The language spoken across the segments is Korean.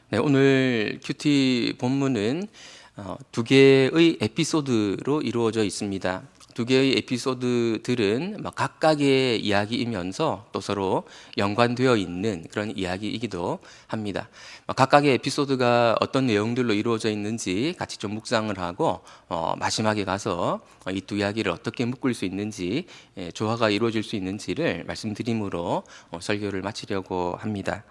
네, 오늘 큐티 본문은 두 개의 에피소드로 이루어져 있습니다. 두 개의 에피소드들은 각각의 이야기이면서 또 서로 연관되어 있는 그런 이야기이기도 합니다. 각각의 에피소드가 어떤 내용들로 이루어져 있는지 같이 좀 묵상을 하고 마지막에 가서 이 두 이야기를 어떻게 묶을 수 있는지, 조화가 이루어질 수 있는지를 말씀드림으로 설교를 마치려고 합니다.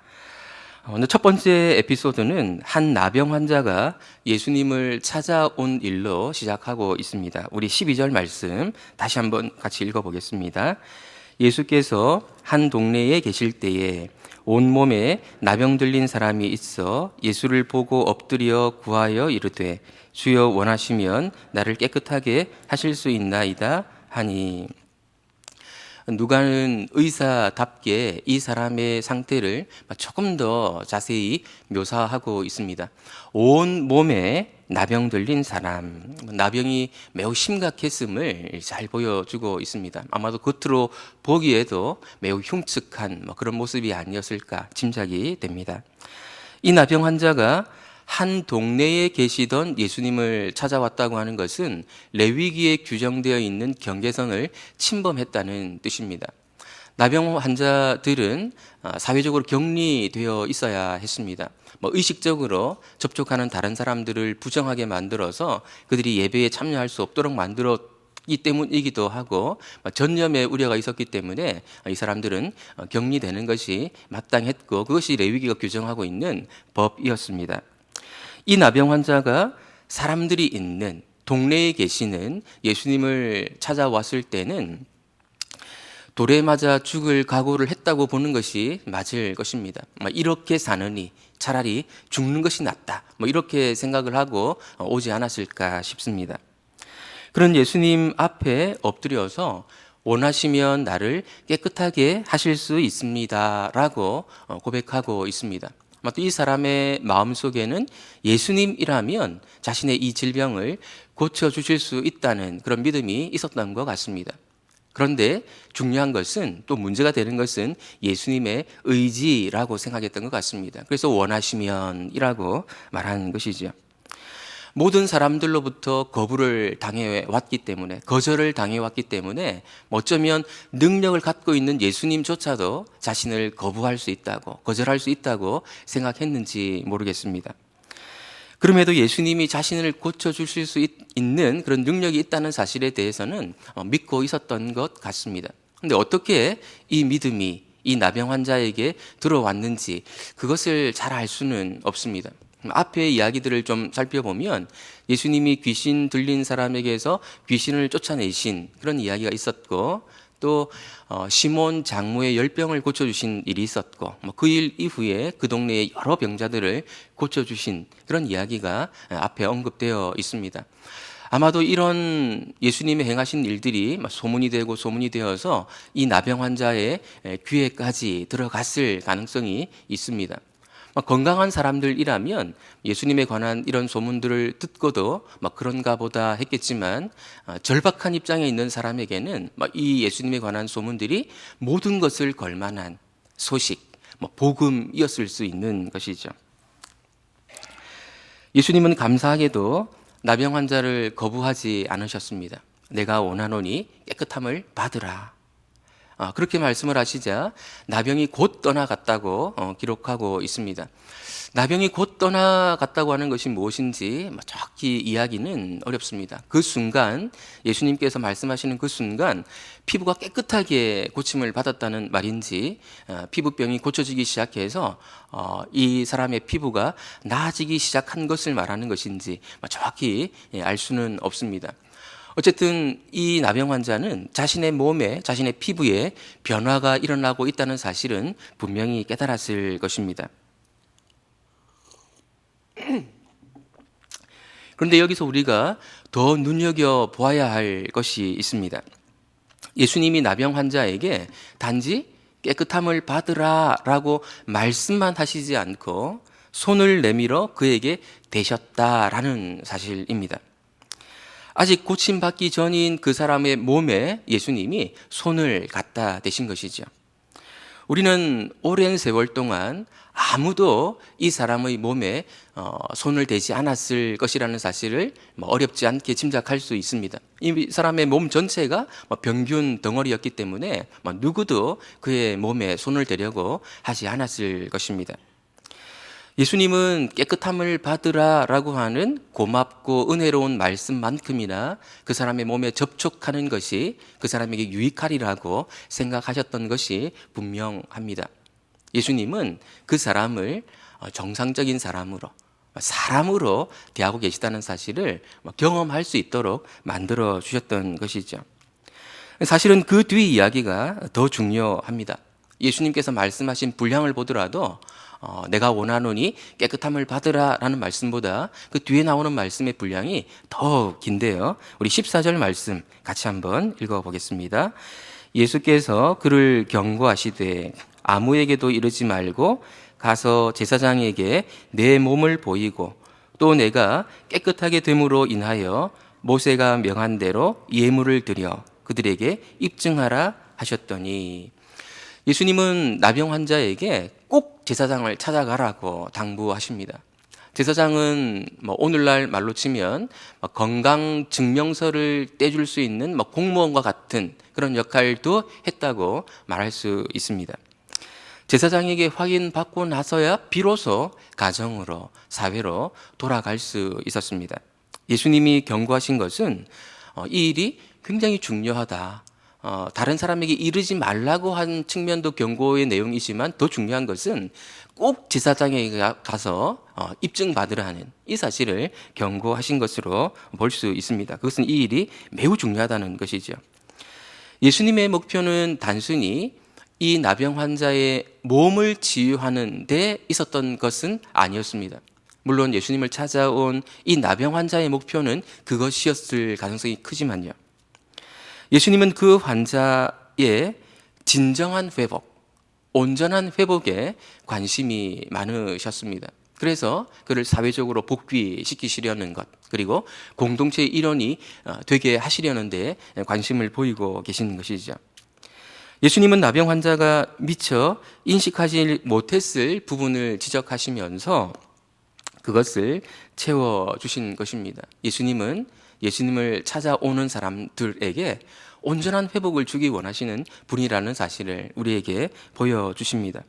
오늘 첫 번째 에피소드는 한 나병 환자가 예수님을 찾아온 일로 시작하고 있습니다. 우리 12절 말씀 다시 한번 같이 읽어보겠습니다. 예수께서 한 동네에 계실 때에 온몸에 나병 들린 사람이 있어 예수를 보고 엎드려 구하여 이르되 주여 원하시면 나를 깨끗하게 하실 수 있나이다 하니, 누가는 의사답게 이 사람의 상태를 조금 더 자세히 묘사하고 있습니다. 온 몸에 나병 들린 사람, 나병이 매우 심각했음을 잘 보여주고 있습니다. 아마도 겉으로 보기에도 매우 흉측한 그런 모습이 아니었을까 짐작이 됩니다. 이 나병 환자가 한 동네에 계시던 예수님을 찾아왔다고 하는 것은 레위기에 규정되어 있는 경계선을 침범했다는 뜻입니다. 나병 환자들은 사회적으로 격리되어 있어야 했습니다. 의식적으로 접촉하는 다른 사람들을 부정하게 만들어서 그들이 예배에 참여할 수 없도록 만들었기 때문이기도 하고, 전염의 우려가 있었기 때문에 이 사람들은 격리되는 것이 마땅했고, 그것이 레위기가 규정하고 있는 법이었습니다. 이 나병 환자가 사람들이 있는 동네에 계시는 예수님을 찾아왔을 때는 돌에 맞아 죽을 각오를 했다고 보는 것이 맞을 것입니다. 이렇게 사느니 차라리 죽는 것이 낫다, 이렇게 생각을 하고 오지 않았을까 싶습니다. 그런 예수님 앞에 엎드려서 원하시면 나를 깨끗하게 하실 수 있습니다 라고 고백하고 있습니다. 또 이 사람의 마음속에는 예수님이라면 자신의 이 질병을 고쳐주실 수 있다는 그런 믿음이 있었던 것 같습니다. 그런데 중요한 것은, 또 문제가 되는 것은 예수님의 의지라고 생각했던 것 같습니다. 그래서 원하시면이라고 말하는 것이죠. 모든 사람들로부터 거부를 당해왔기 때문에, 거절을 당해왔기 때문에 어쩌면 능력을 갖고 있는 예수님조차도 자신을 거부할 수 있다고, 거절할 수 있다고 생각했는지 모르겠습니다. 그럼에도 예수님이 자신을 고쳐주실 수 있는 그런 능력이 있다는 사실에 대해서는 믿고 있었던 것 같습니다. 그런데 어떻게 이 믿음이 이 나병 환자에게 들어왔는지 그것을 잘 알 수는 없습니다. 앞의 이야기들을 좀 살펴보면 예수님이 귀신 들린 사람에게서 귀신을 쫓아내신 그런 이야기가 있었고, 또 시몬 장모의 열병을 고쳐주신 일이 있었고, 그 일 이후에 그 동네의 여러 병자들을 고쳐주신 그런 이야기가 앞에 언급되어 있습니다. 아마도 이런 예수님의 행하신 일들이 소문이 되고 소문이 되어서 이 나병 환자의 귀에까지 들어갔을 가능성이 있습니다. 건강한 사람들이라면 예수님에 관한 이런 소문들을 듣고도 그런가 보다 했겠지만, 절박한 입장에 있는 사람에게는 이 예수님에 관한 소문들이 모든 것을 걸만한 소식, 복음이었을 수 있는 것이죠. 예수님은 감사하게도 나병 환자를 거부하지 않으셨습니다. 내가 원하노니 깨끗함을 받으라. 그렇게 말씀을 하시자 나병이 곧 떠나갔다고 기록하고 있습니다. 나병이 곧 떠나갔다고 하는 것이 무엇인지 정확히 이야기는 어렵습니다. 그 순간, 예수님께서 말씀하시는 그 순간 피부가 깨끗하게 고침을 받았다는 말인지, 피부병이 고쳐지기 시작해서 이 사람의 피부가 나아지기 시작한 것을 말하는 것인지 정확히 알 수는 없습니다. 어쨌든 이 나병 환자는 자신의 몸에, 자신의 피부에 변화가 일어나고 있다는 사실은 분명히 깨달았을 것입니다. 그런데 여기서 우리가 더 눈여겨보아야 할 것이 있습니다. 예수님이 나병 환자에게 단지 깨끗함을 받으라 라고 말씀만 하시지 않고 손을 내밀어 그에게 대셨다라는 사실입니다. 아직 고침받기 전인 그 사람의 몸에 예수님이 손을 갖다 대신 것이죠. 우리는 오랜 세월 동안 아무도 이 사람의 몸에 손을 대지 않았을 것이라는 사실을 어렵지 않게 짐작할 수 있습니다. 이 사람의 몸 전체가 병균 덩어리였기 때문에 누구도 그의 몸에 손을 대려고 하지 않았을 것입니다. 예수님은 깨끗함을 받으라 라고 하는 고맙고 은혜로운 말씀만큼이나 그 사람의 몸에 접촉하는 것이 그 사람에게 유익하리라고 생각하셨던 것이 분명합니다. 예수님은 그 사람을 정상적인 사람으로 대하고 계시다는 사실을 경험할 수 있도록 만들어 주셨던 것이죠. 사실은 그 뒤 이야기가 더 중요합니다. 예수님께서 말씀하신 분량을 보더라도 내가 원하노니 깨끗함을 받으라 라는 말씀보다 그 뒤에 나오는 말씀의 분량이 더 긴데요. 우리 14절 말씀 같이 한번 읽어보겠습니다. 예수께서 그를 경고하시되 아무에게도 이르지 말고 가서 제사장에게 내 몸을 보이고 또 내가 깨끗하게 됨으로 인하여 모세가 명한 대로 예물을 드려 그들에게 입증하라 하셨더니, 예수님은 나병 환자에게 꼭 제사장을 찾아가라고 당부하십니다. 제사장은 오늘날 말로 치면 건강 증명서를 떼줄 수 있는 공무원과 같은 그런 역할도 했다고 말할 수 있습니다. 제사장에게 확인받고 나서야 비로소 가정으로, 사회로 돌아갈 수 있었습니다. 예수님이 경고하신 것은 이 일이 굉장히 중요하다. 다른 사람에게 이르지 말라고 한 측면도 경고의 내용이지만 더 중요한 것은 꼭 제사장에게 가서 입증받으라 하는 이 사실을 경고하신 것으로 볼 수 있습니다. 그것은 이 일이 매우 중요하다는 것이죠. 예수님의 목표는 단순히 이 나병 환자의 몸을 치유하는 데 있었던 것은 아니었습니다. 물론 예수님을 찾아온 이 나병 환자의 목표는 그것이었을 가능성이 크지만요. 예수님은 그 환자의 진정한 회복, 온전한 회복에 관심이 많으셨습니다. 그래서 그를 사회적으로 복귀시키시려는 것, 그리고 공동체의 일원이 되게 하시려는 데 관심을 보이고 계신 것이죠. 예수님은 나병 환자가 미처 인식하지 못했을 부분을 지적하시면서 그것을 채워주신 것입니다. 예수님은 예수님을 찾아오는 사람들에게 온전한 회복을 주기 원하시는 분이라는 사실을 우리에게 보여주십니다.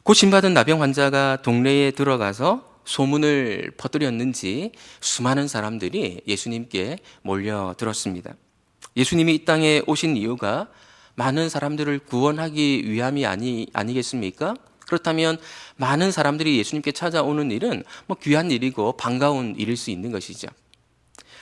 고침받은 나병 환자가 동네에 들어가서 소문을 퍼뜨렸는지 수많은 사람들이 예수님께 몰려들었습니다. 예수님이 이 땅에 오신 이유가 많은 사람들을 구원하기 위함이 아니겠습니까? 그렇다면 많은 사람들이 예수님께 찾아오는 일은 귀한 일이고 반가운 일일 수 있는 것이죠.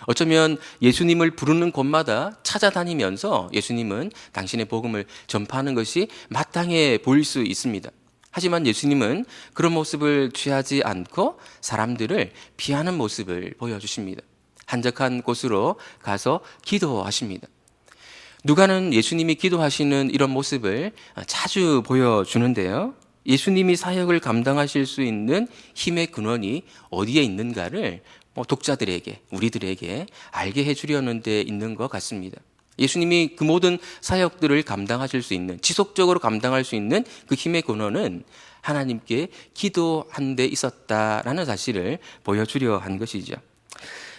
어쩌면 예수님을 부르는 곳마다 찾아다니면서 예수님은 당신의 복음을 전파하는 것이 마땅해 보일 수 있습니다. 하지만 예수님은 그런 모습을 취하지 않고 사람들을 피하는 모습을 보여주십니다. 한적한 곳으로 가서 기도하십니다. 누가는 예수님이 기도하시는 이런 모습을 자주 보여주는데요. 예수님이 사역을 감당하실 수 있는 힘의 근원이 어디에 있는가를 독자들에게, 우리들에게 알게 해주려는 데 있는 것 같습니다. 예수님이 그 모든 사역들을 감당하실 수 있는, 지속적으로 감당할 수 있는 그 힘의 근원은 하나님께 기도한 데 있었다라는 사실을 보여주려 한 것이죠.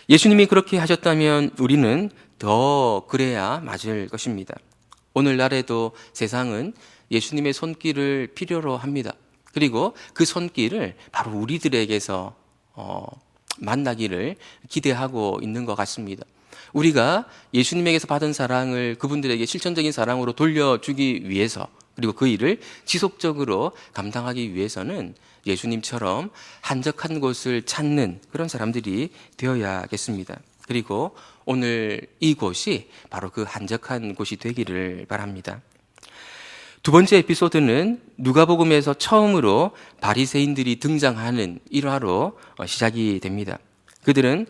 예수님이 그렇게 하셨다면 우리는 더 그래야 맞을 것입니다. 오늘날에도 세상은 예수님의 손길을 필요로 합니다. 그리고 그 손길을 바로 우리들에게서 만나기를 기대하고 있는 것 같습니다. 우리가 예수님에게서 받은 사랑을 그분들에게 실천적인 사랑으로 돌려주기 위해서, 그리고 그 일을 지속적으로 감당하기 위해서는 예수님처럼 한적한 곳을 찾는 그런 사람들이 되어야겠습니다. 그리고 오늘 이곳이 바로 그 한적한 곳이 되기를 바랍니다. 두 번째 에피소드는 누가복음에서 처음으로 바리새인들이 등장하는 일화로 시작이 됩니다. 그들은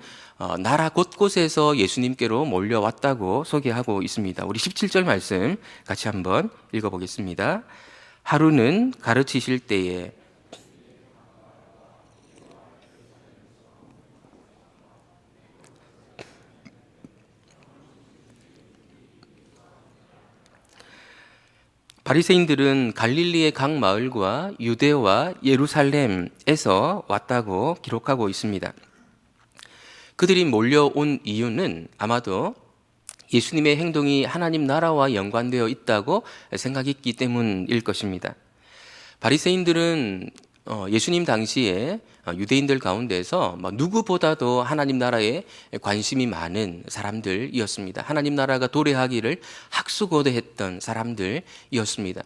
나라 곳곳에서 예수님께로 몰려왔다고 소개하고 있습니다. 우리 17절 말씀 같이 한번 읽어보겠습니다. 하루는 가르치실 때에 바리새인들은 갈릴리의 각 마을과 유대와 예루살렘에서 왔다고 기록하고 있습니다. 그들이 몰려온 이유는 아마도 예수님의 행동이 하나님 나라와 연관되어 있다고 생각했기 때문일 것입니다. 바리새인들은 예수님 당시에 유대인들 가운데서 누구보다도 하나님 나라에 관심이 많은 사람들이었습니다. 하나님 나라가 도래하기를 학수고대했던 사람들이었습니다.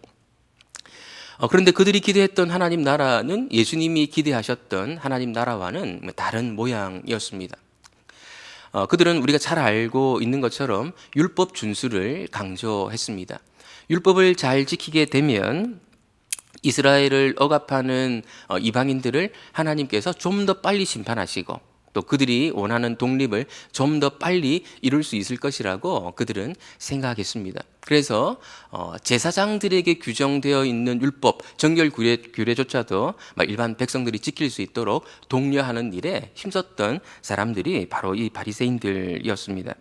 그런데 그들이 기대했던 하나님 나라는 예수님이 기대하셨던 하나님 나라와는 다른 모양이었습니다. 그들은 우리가 잘 알고 있는 것처럼 율법 준수를 강조했습니다. 율법을 잘 지키게 되면 이스라엘을 억압하는 이방인들을 하나님께서 좀 더 빨리 심판하시고 또 그들이 원하는 독립을 좀 더 빨리 이룰 수 있을 것이라고 그들은 생각했습니다. 그래서 제사장들에게 규정되어 있는 율법, 정결 규례조차도 일반 백성들이 지킬 수 있도록 독려하는 일에 힘썼던 사람들이 바로 이 바리새인들이었습니다.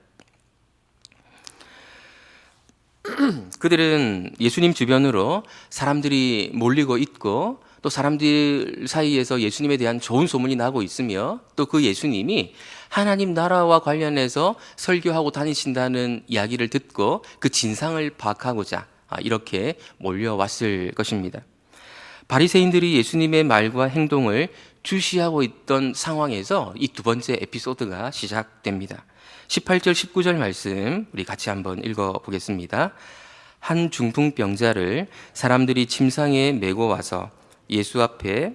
그들은 예수님 주변으로 사람들이 몰리고 있고 또 사람들 사이에서 예수님에 대한 좋은 소문이 나고 있으며 또 그 예수님이 하나님 나라와 관련해서 설교하고 다니신다는 이야기를 듣고 그 진상을 파악하고자 이렇게 몰려왔을 것입니다. 바리새인들이 예수님의 말과 행동을 주시하고 있던 상황에서 이 두 번째 에피소드가 시작됩니다. 18절 19절 말씀 우리 같이 한번 읽어보겠습니다. 한 중풍병자를 사람들이 침상에 메고 와서 예수 앞에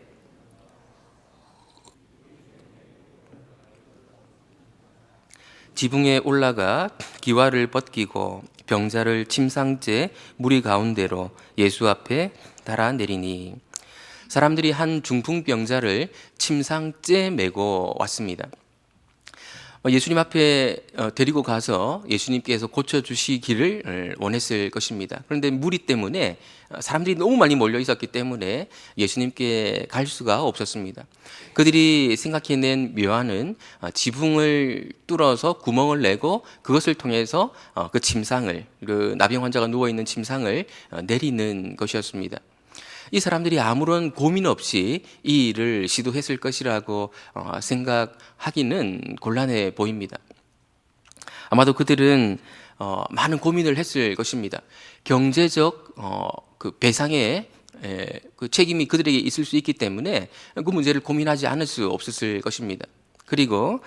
지붕에 올라가 기와를 벗기고 병자를 침상째 무리 가운데로 예수 앞에 달아내리니, 사람들이 한 중풍병자를 침상째 메고 왔습니다. 예수님 앞에 데리고 가서 예수님께서 고쳐주시기를 원했을 것입니다. 그런데 무리 때문에 사람들이 너무 많이 몰려 있었기 때문에 예수님께 갈 수가 없었습니다. 그들이 생각해낸 묘안은 지붕을 뚫어서 구멍을 내고 그것을 통해서 그 침상을, 그 나병 환자가 누워있는 침상을 내리는 것이었습니다. 이 사람들이 아무런 고민 없이 이 일을 시도했을 것이라고 생각하기는 곤란해 보입니다. 아마도 그들은 많은 고민을 했을 것입니다. 경제적 그 배상의 그 책임이 그들에게 있을 수 있기 때문에 그 문제를 고민하지 않을 수 없었을 것입니다. 그리고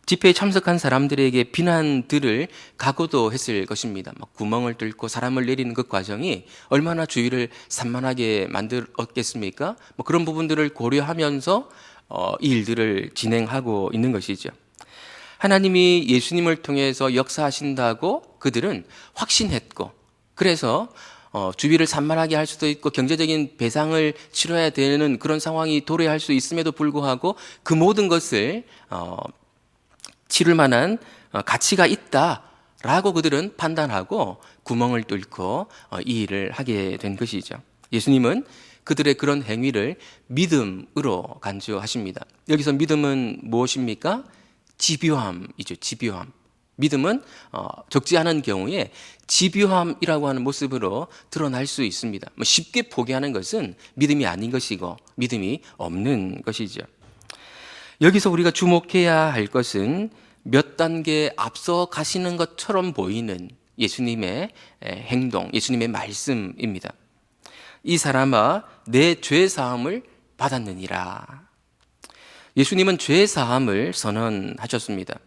집회에 참석한 사람들에게 비난들을 각오도 했을 것입니다. 막 구멍을 뚫고 사람을 내리는 그 과정이 얼마나 주위를 산만하게 만들었겠습니까? 그런 부분들을 고려하면서 이 일들을 진행하고 있는 것이죠. 하나님이 예수님을 통해서 역사하신다고 그들은 확신했고, 그래서 주위를 산만하게 할 수도 있고 경제적인 배상을 치러야 되는 그런 상황이 도래할 수 있음에도 불구하고 그 모든 것을 치를 만한 가치가 있다라고 그들은 판단하고 구멍을 뚫고 이 일을 하게 된 것이죠. 예수님은 그들의 그런 행위를 믿음으로 간주하십니다. 여기서 믿음은 무엇입니까? 집요함이죠. 집요함. 믿음은 적지 않은 경우에 집요함이라고 하는 모습으로 드러날 수 있습니다. 쉽게 포기하는 것은 믿음이 아닌 것이고 믿음이 없는 것이죠. 여기서 우리가 주목해야 할 것은 몇 단계 앞서 가시는 것처럼 보이는 예수님의 행동, 예수님의 말씀입니다. 이 사람아, 내 죄 사함을 받았느니라. 예수님은 죄 사함을 선언하셨습니다.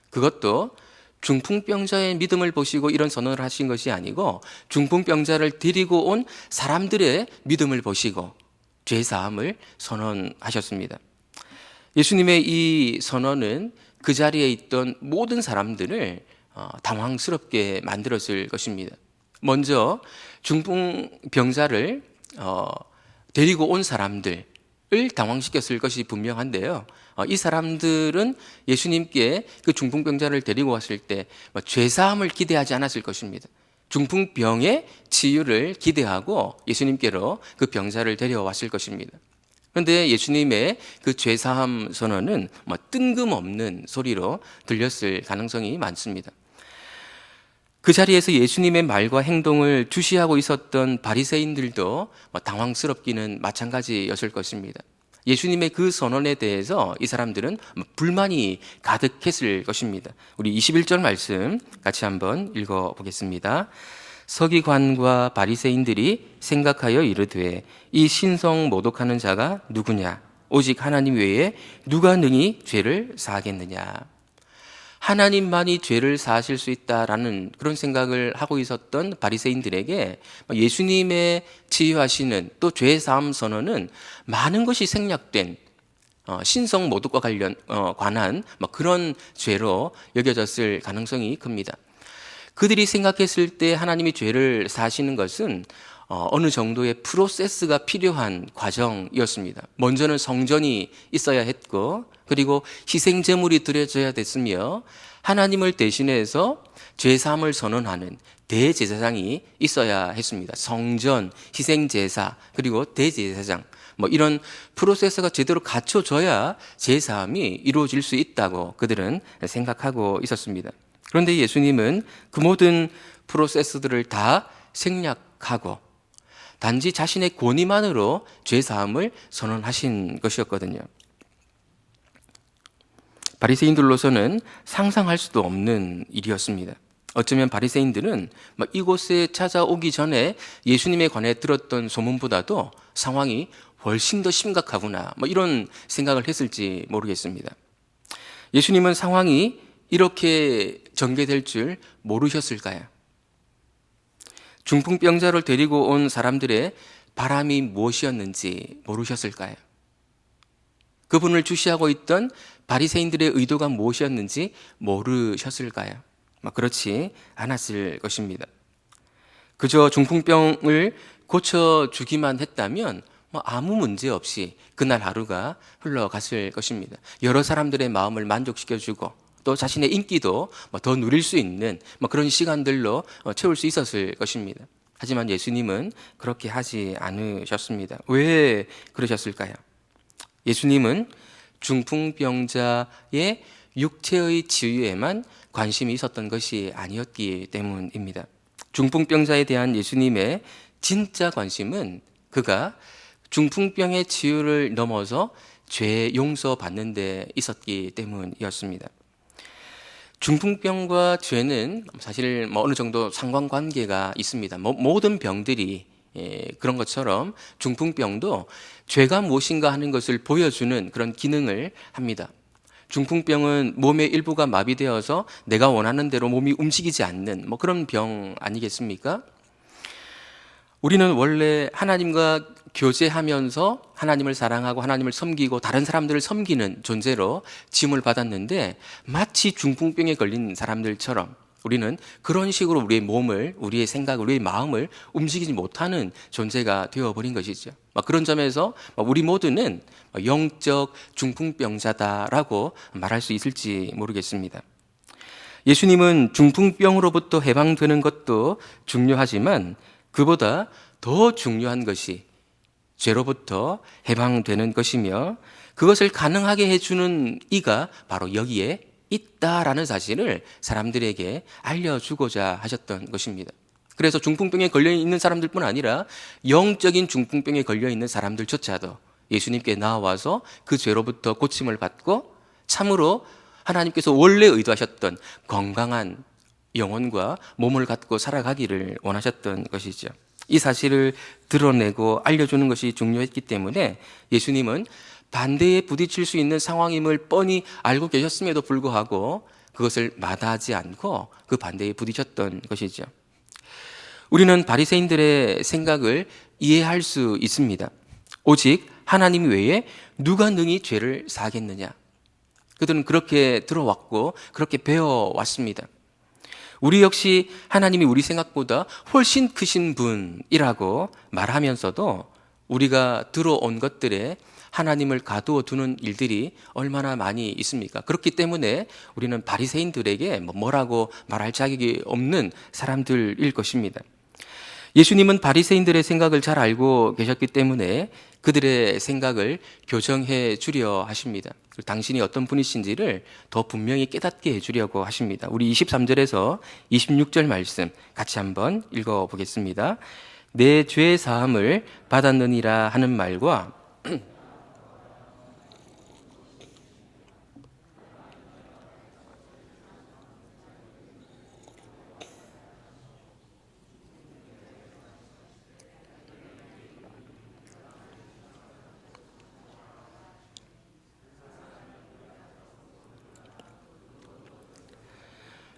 그것도 중풍병자의 믿음을 보시고 이런 선언을 하신 것이 아니고 중풍병자를 데리고 온 사람들의 믿음을 보시고 죄 사함을 선언하셨습니다. 예수님의 이 선언은 그 자리에 있던 모든 사람들을 당황스럽게 만들었을 것입니다. 먼저 중풍병자를 데리고 온 사람들을 당황시켰을 것이 분명한데요. 이 사람들은 예수님께 그 중풍병자를 데리고 왔을 때 죄사함을 기대하지 않았을 것입니다. 중풍병의 치유를 기대하고 예수님께로 그 병자를 데려왔을 것입니다. 그런데 예수님의 그 죄사함 선언은 뜬금없는 소리로 들렸을 가능성이 많습니다. 그 자리에서 예수님의 말과 행동을 주시하고 있었던 바리새인들도 당황스럽기는 마찬가지였을 것입니다. 예수님의 그 선언에 대해서 이 사람들은 불만이 가득했을 것입니다. 우리 21절 말씀 같이 한번 읽어보겠습니다. 서기관과 바리새인들이 생각하여 이르되 이 신성 모독하는 자가 누구냐? 오직 하나님 외에 누가 능히 죄를 사하겠느냐? 하나님만이 죄를 사하실 수 있다라는 그런 생각을 하고 있었던 바리새인들에게 예수님의 치유하시는 또 죄 사함 선언은 많은 것이 생략된 신성 모독과 관한 그런 죄로 여겨졌을 가능성이 큽니다. 그들이 생각했을 때 하나님이 죄를 사하시는 것은 어느 정도의 프로세스가 필요한 과정이었습니다. 먼저는 성전이 있어야 했고, 그리고 희생제물이 드려져야 됐으며, 하나님을 대신해서 죄사함을 선언하는 대제사장이 있어야 했습니다. 성전, 희생제사, 그리고 대제사장, 이런 프로세스가 제대로 갖춰져야 죄사함이 이루어질 수 있다고 그들은 생각하고 있었습니다. 그런데 예수님은 그 모든 프로세스들을 다 생략하고 단지 자신의 권위만으로 죄사함을 선언하신 것이었거든요. 바리새인들로서는 상상할 수도 없는 일이었습니다. 어쩌면 바리새인들은 이곳에 찾아오기 전에 예수님에 관해 들었던 소문보다도 상황이 훨씬 더 심각하구나 이런 생각을 했을지 모르겠습니다. 예수님은 상황이 이렇게 전개될 줄 모르셨을까요? 중풍병자를 데리고 온 사람들의 바람이 무엇이었는지 모르셨을까요? 그분을 주시하고 있던 바리새인들의 의도가 무엇이었는지 모르셨을까요? 그렇지 않았을 것입니다. 그저 중풍병을 고쳐주기만 했다면 아무 문제 없이 그날 하루가 흘러갔을 것입니다. 여러 사람들의 마음을 만족시켜주고 또 자신의 인기도 더 누릴 수 있는 그런 시간들로 채울 수 있었을 것입니다. 하지만 예수님은 그렇게 하지 않으셨습니다. 왜 그러셨을까요? 예수님은 중풍병자의 육체의 치유에만 관심이 있었던 것이 아니었기 때문입니다. 중풍병자에 대한 예수님의 진짜 관심은 그가 중풍병의 치유를 넘어서 죄 용서받는 데 있었기 때문이었습니다. 중풍병과 죄는 사실 어느 정도 상관관계가 있습니다. 모든 병들이 그런 것처럼 중풍병도 죄가 무엇인가 하는 것을 보여주는 그런 기능을 합니다. 중풍병은 몸의 일부가 마비되어서 내가 원하는 대로 몸이 움직이지 않는 그런 병 아니겠습니까? 우리는 원래 하나님과 교제하면서 하나님을 사랑하고 하나님을 섬기고 다른 사람들을 섬기는 존재로 지음을 받았는데 마치 중풍병에 걸린 사람들처럼 우리는 그런 식으로 우리의 몸을, 우리의 생각을, 우리의 마음을 움직이지 못하는 존재가 되어버린 것이죠. 그런 점에서 우리 모두는 영적 중풍병자다라고 말할 수 있을지 모르겠습니다. 예수님은 중풍병으로부터 해방되는 것도 중요하지만 그보다 더 중요한 것이 죄로부터 해방되는 것이며 그것을 가능하게 해주는 이가 바로 여기에 있다라는 사실을 사람들에게 알려주고자 하셨던 것입니다. 그래서 중풍병에 걸려있는 사람들뿐 아니라 영적인 중풍병에 걸려있는 사람들조차도 예수님께 나와서 그 죄로부터 고침을 받고 참으로 하나님께서 원래 의도하셨던 건강한 영혼과 몸을 갖고 살아가기를 원하셨던 것이죠. 이 사실을 드러내고 알려주는 것이 중요했기 때문에 예수님은 반대에 부딪힐 수 있는 상황임을 뻔히 알고 계셨음에도 불구하고 그것을 마다하지 않고 그 반대에 부딪혔던 것이죠. 우리는 바리새인들의 생각을 이해할 수 있습니다. 오직 하나님 외에 누가 능히 죄를 사하겠느냐. 그들은 그렇게 들어왔고 그렇게 배워왔습니다. 우리 역시 하나님이 우리 생각보다 훨씬 크신 분이라고 말하면서도 우리가 들어온 것들에 하나님을 가두어 두는 일들이 얼마나 많이 있습니까? 그렇기 때문에 우리는 바리새인들에게 뭐라고 말할 자격이 없는 사람들일 것입니다. 예수님은 바리새인들의 생각을 잘 알고 계셨기 때문에 그들의 생각을 교정해 주려 하십니다. 당신이 어떤 분이신지를 더 분명히 깨닫게 해 주려고 하십니다. 우리 23절에서 26절 말씀 같이 한번 읽어 보겠습니다. 내 죄 사함을 받았느니라 하는 말과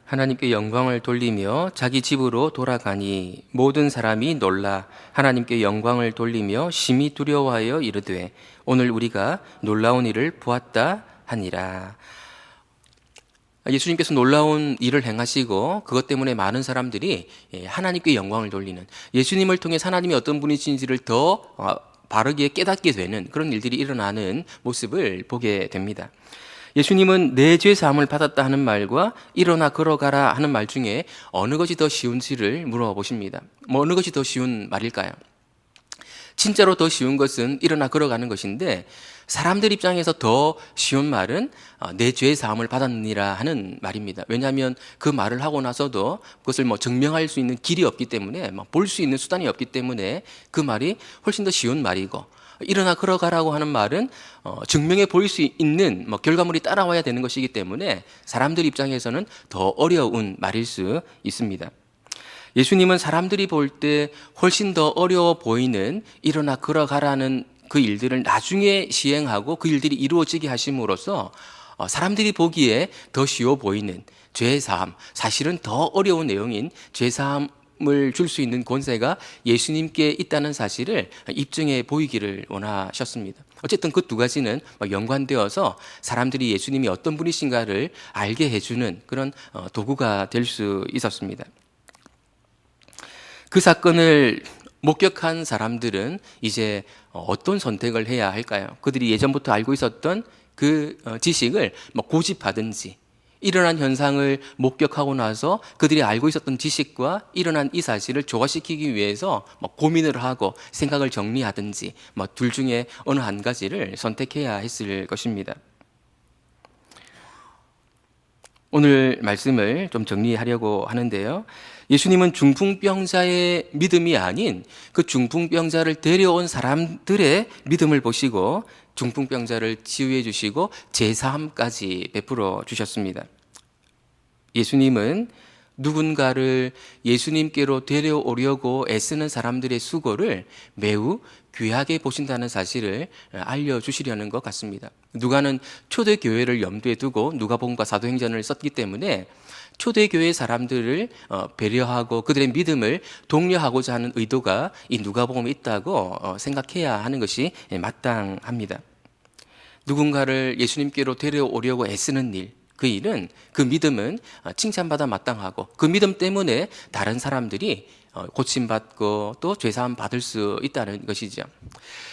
하나님께 영광을 돌리며 자기 집으로 돌아가니 모든 사람이 놀라 하나님께 영광을 돌리며 심히 두려워하여 이르되 오늘 우리가 놀라운 일을 보았다 하니라. 예수님께서 놀라운 일을 행하시고 그것 때문에 많은 사람들이 하나님께 영광을 돌리는, 예수님을 통해 하나님이 어떤 분이신지를 더 바르게 깨닫게 되는 그런 일들이 일어나는 모습을 보게 됩니다. 예수님은 내 죄 사함을 받았다 하는 말과 일어나 걸어가라 하는 말 중에 어느 것이 더 쉬운지를 물어보십니다. 어느 것이 더 쉬운 말일까요? 진짜로 더 쉬운 것은 일어나 걸어가는 것인데, 사람들 입장에서 더 쉬운 말은 내 죄 사함을 받았느니라 하는 말입니다. 왜냐하면 그 말을 하고 나서도 그것을 증명할 수 있는 길이 없기 때문에, 볼 수 있는 수단이 없기 때문에 그 말이 훨씬 더 쉬운 말이고, 일어나 걸어가라고 하는 말은 증명해 보일 수 있는 결과물이 따라와야 되는 것이기 때문에 사람들 입장에서는 더 어려운 말일 수 있습니다. 예수님은 사람들이 볼 때 훨씬 더 어려워 보이는 일어나 걸어가라는 그 일들을 나중에 시행하고 그 일들이 이루어지게 하심으로써 사람들이 보기에 더 쉬워 보이는 죄사함, 사실은 더 어려운 내용인 죄사함 을 줄 수 있는 권세가 예수님께 있다는 사실을 입증해 보이기를 원하셨습니다. 어쨌든 그 두 가지는 연관되어서 사람들이 예수님이 어떤 분이신가를 알게 해주는 그런 도구가 될 수 있었습니다. 그 사건을 목격한 사람들은 이제 어떤 선택을 해야 할까요? 그들이 예전부터 알고 있었던 그 지식을 고집하든지, 일어난 현상을 목격하고 나서 그들이 알고 있었던 지식과 일어난 이 사실을 조화시키기 위해서 고민을 하고 생각을 정리하든지 둘 중에 어느 한 가지를 선택해야 했을 것입니다. 오늘 말씀을 좀 정리하려고 하는데요. 예수님은 중풍병자의 믿음이 아닌 그 중풍병자를 데려온 사람들의 믿음을 보시고 중풍병자를 치유해 주시고 제사함까지 베풀어 주셨습니다. 예수님은 누군가를 예수님께로 데려오려고 애쓰는 사람들의 수고를 매우 귀하게 보신다는 사실을 알려주시려는 것 같습니다. 누가는 초대교회를 염두에 두고 누가복음과 사도행전을 썼기 때문에 초대교회 사람들을 배려하고 그들의 믿음을 독려하고자 하는 의도가 이 누가복음에 있다고 생각해야 하는 것이 마땅합니다. 누군가를 예수님께로 데려오려고 애쓰는 일, 그 일은, 그 믿음은 칭찬받아 마땅하고 그 믿음 때문에 다른 사람들이 고침받고 또 죄사함 받을 수 있다는 것이죠.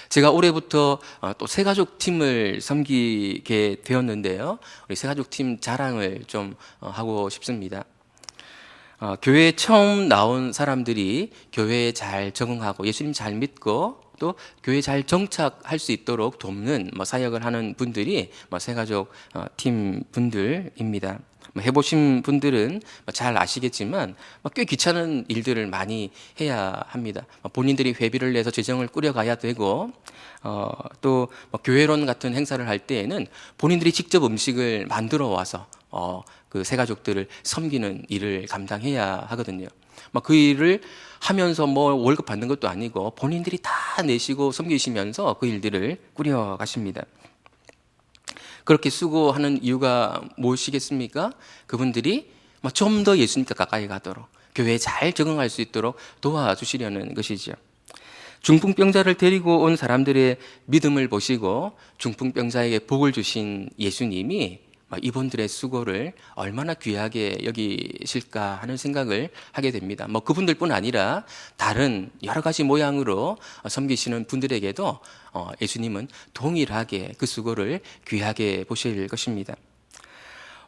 제가 올해부터 또 새가족 팀을 섬기게 되었는데요. 우리 새가족 팀 자랑을 좀 하고 싶습니다. 교회에 처음 나온 사람들이 교회에 잘 적응하고 예수님 잘 믿고 또 교회에 잘 정착할 수 있도록 돕는 사역을 하는 분들이 새가족 팀 분들입니다. 해보신 분들은 잘 아시겠지만 꽤 귀찮은 일들을 많이 해야 합니다. 본인들이 회비를 내서 재정을 꾸려가야 되고 또 교회론 같은 행사를 할 때에는 본인들이 직접 음식을 만들어 와서 그 새가족들을 섬기는 일을 감당해야 하거든요. 그 일을 하면서 월급 받는 것도 아니고 본인들이 다 내시고 섬기시면서 그 일들을 꾸려가십니다. 그렇게 수고하는 이유가 무엇이겠습니까? 그분들이 좀 더 예수님께 가까이 가도록, 교회에 잘 적응할 수 있도록 도와주시려는 것이죠. 중풍병자를 데리고 온 사람들의 믿음을 보시고 중풍병자에게 복을 주신 예수님이 이분들의 수고를 얼마나 귀하게 여기실까 하는 생각을 하게 됩니다. 그분들뿐 아니라 다른 여러 가지 모양으로 섬기시는 분들에게도 예수님은 동일하게 그 수고를 귀하게 보실 것입니다.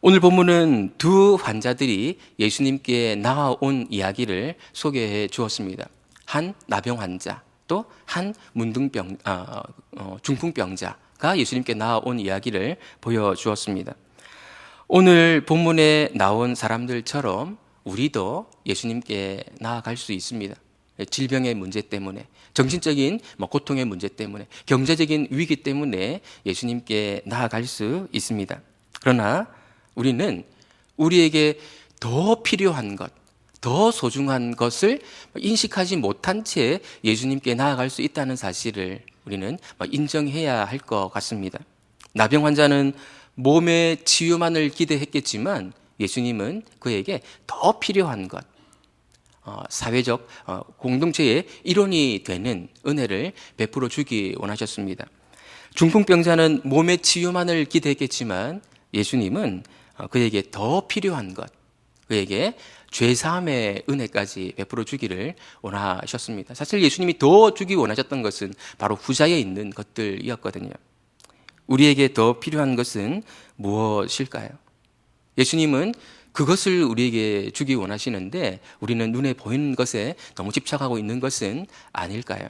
오늘 본문은 두 환자들이 예수님께 나아온 이야기를 소개해 주었습니다. 한 나병 환자, 또 한 중풍병자가 예수님께 나아온 이야기를 보여주었습니다. 오늘 본문에 나온 사람들처럼 우리도 예수님께 나아갈 수 있습니다. 질병의 문제 때문에, 정신적인 고통의 문제 때문에, 경제적인 위기 때문에 예수님께 나아갈 수 있습니다. 그러나 우리는 우리에게 더 필요한 것, 더 소중한 것을 인식하지 못한 채 예수님께 나아갈 수 있다는 사실을 우리는 인정해야 할 것 같습니다. 나병 환자는 몸의 치유만을 기대했겠지만 예수님은 그에게 더 필요한 것, 사회적 공동체의 일원이 되는 은혜를 베풀어 주기 원하셨습니다. 중풍병자는 몸의 치유만을 기대했겠지만 예수님은 그에게 더 필요한 것, 그에게 죄사함의 은혜까지 베풀어 주기를 원하셨습니다. 사실 예수님이 더 주기 원하셨던 것은 바로 후자에 있는 것들이었거든요. 우리에게 더 필요한 것은 무엇일까요? 예수님은 그것을 우리에게 주기 원하시는데 우리는 눈에 보이는 것에 너무 집착하고 있는 것은 아닐까요?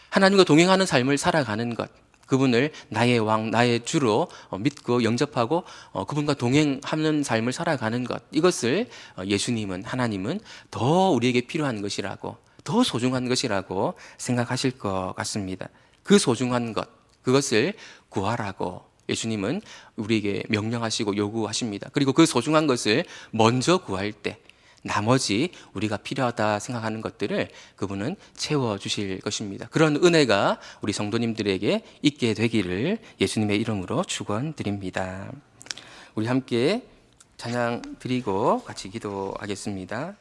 하나님과 동행하는 삶을 살아가는 것, 그분을 나의 왕, 나의 주로 믿고 영접하고 그분과 동행하는 삶을 살아가는 것, 이것을 예수님은, 하나님은 더 우리에게 필요한 것이라고, 더 소중한 것이라고 생각하실 것 같습니다. 그 소중한 것, 그것을 구하라고 예수님은 우리에게 명령하시고 요구하십니다. 그리고 그 소중한 것을 먼저 구할 때 나머지 우리가 필요하다 생각하는 것들을 그분은 채워주실 것입니다. 그런 은혜가 우리 성도님들에게 있게 되기를 예수님의 이름으로 축원드립니다. 우리 함께 찬양 드리고 같이 기도하겠습니다.